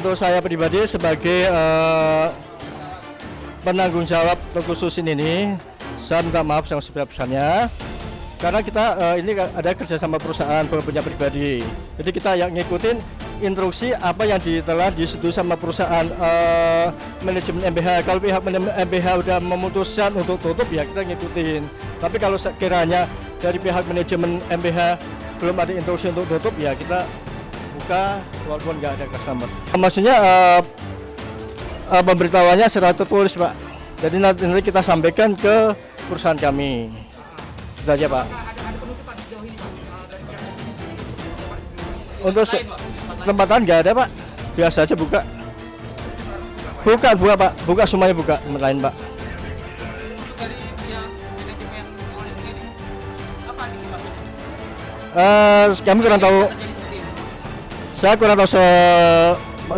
Untuk saya pribadi sebagai penanggung jawab khusus ini, saya minta maaf yang sebesar-besarnya karena kita ini ada kerjasama perusahaan punya pribadi. Jadi kita yang ngikutin instruksi apa yang telah disetujui sama perusahaan manajemen MBH. Kalau pihak manajemen MBH udah memutuskan untuk tutup ya kita ngikutin. Tapi kalau sekiranya dari pihak manajemen MBH belum ada instruksi untuk tutup ya kita buka walaupun nggak ada customer. Maksudnya pemberitahuannya secara tertulis Pak. Jadi nanti kita sampaikan ke perusahaan kami. Sudah aja Pak. Untuk tempatan nggak ada Pak. Biasa aja buka. Buka Pak. Buka semuanya buka. Lain Pak. Kami kurang tahu. Saya kurang tahu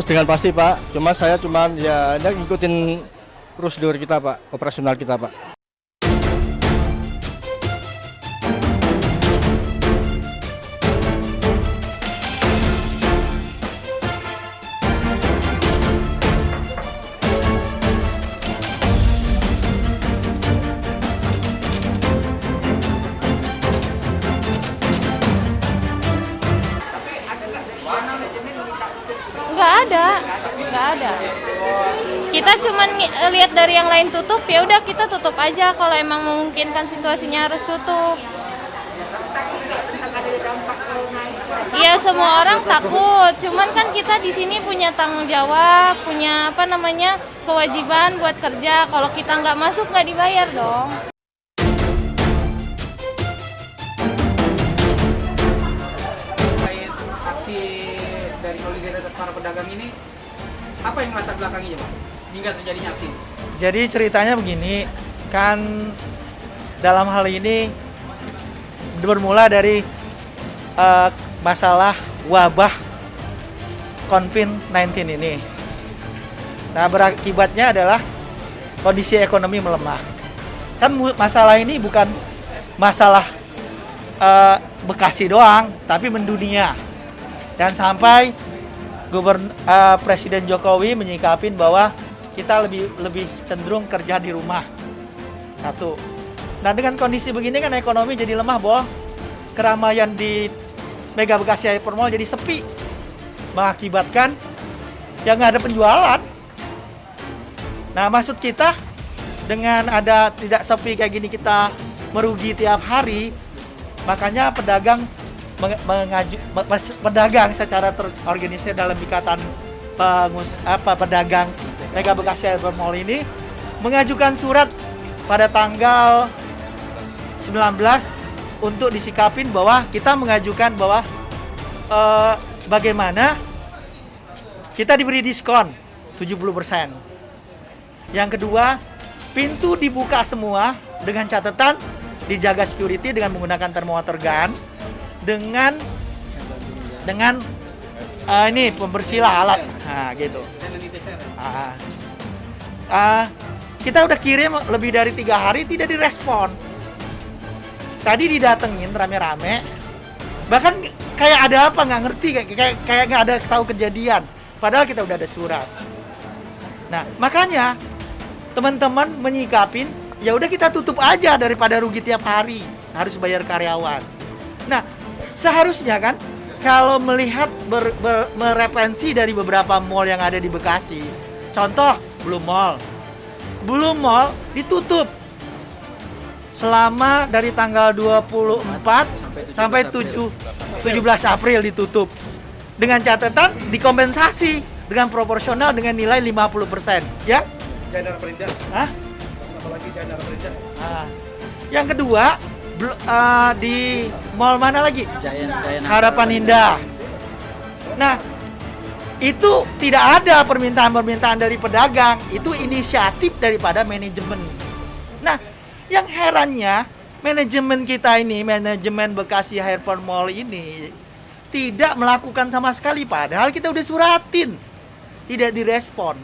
dengan pasti Pak, saya ya ngikutin prosedur kita Pak, operasional kita Pak. Nggak ada. Kita cuman lihat dari yang lain tutup, ya udah kita tutup aja kalau emang memungkinkan situasinya harus tutup. Iya semua orang takut, cuman kan kita di sini punya tanggung jawab, punya kewajiban buat kerja. Kalau kita nggak masuk nggak dibayar dong. Aksi dari solidaritas para pedagang ini, apa yang latar belakangnya Pak hingga terjadinya aksi? Jadi ceritanya begini, kan dalam hal ini bermula dari masalah wabah COVID-19 ini. Nah berakibatnya adalah kondisi ekonomi melemah. Kan masalah ini bukan masalah Bekasi doang, tapi mendunia. Dan sampai Presiden Jokowi menyikapin bahwa kita lebih cenderung kerja di rumah. Satu. Nah dengan kondisi begini kan ekonomi jadi lemah, boh. Keramaian di Mega Bekasi Hypermall jadi sepi, mengakibatkan ya nggak ada penjualan. Nah maksud kita dengan ada tidak sepi kayak gini kita merugi tiap hari, makanya pedagang secara terorganisir dalam ikatan pedagang Mega Bekasi Hypermall ini mengajukan surat pada tanggal 19 untuk disikapin bahwa kita mengajukan bahwa bagaimana kita diberi diskon 70%. Yang kedua, pintu dibuka semua dengan catatan dijaga security dengan menggunakan thermometer gun, dengan ini pembersih alat, nah gitu. Kita udah kirim lebih dari 3 hari tidak direspon. Tadi didatengin rame-rame, bahkan kayak ada apa nggak ngerti, kayak nggak ada tahu kejadian. Padahal kita udah ada surat. Nah makanya teman-teman menyikapin, ya udah kita tutup aja daripada rugi tiap hari harus bayar karyawan. Nah seharusnya kan kalau melihat mereferensi dari beberapa mall yang ada di Bekasi, contoh Blue Mall ditutup selama dari tanggal 24 sampai 17 April ditutup. dengan catatan dikompensasi dengan proporsional dengan nilai 50%, ya. Jandar Perindah, Hah? apalagi Jandar Perindah. Nah, yang kedua di mall mana lagi? Harapan Indah. Nah, itu tidak ada permintaan-permintaan dari pedagang, itu inisiatif daripada manajemen. Nah, yang herannya manajemen kita ini, manajemen Bekasi Hyper Mall ini tidak melakukan sama sekali, padahal kita udah suratin, tidak direspon.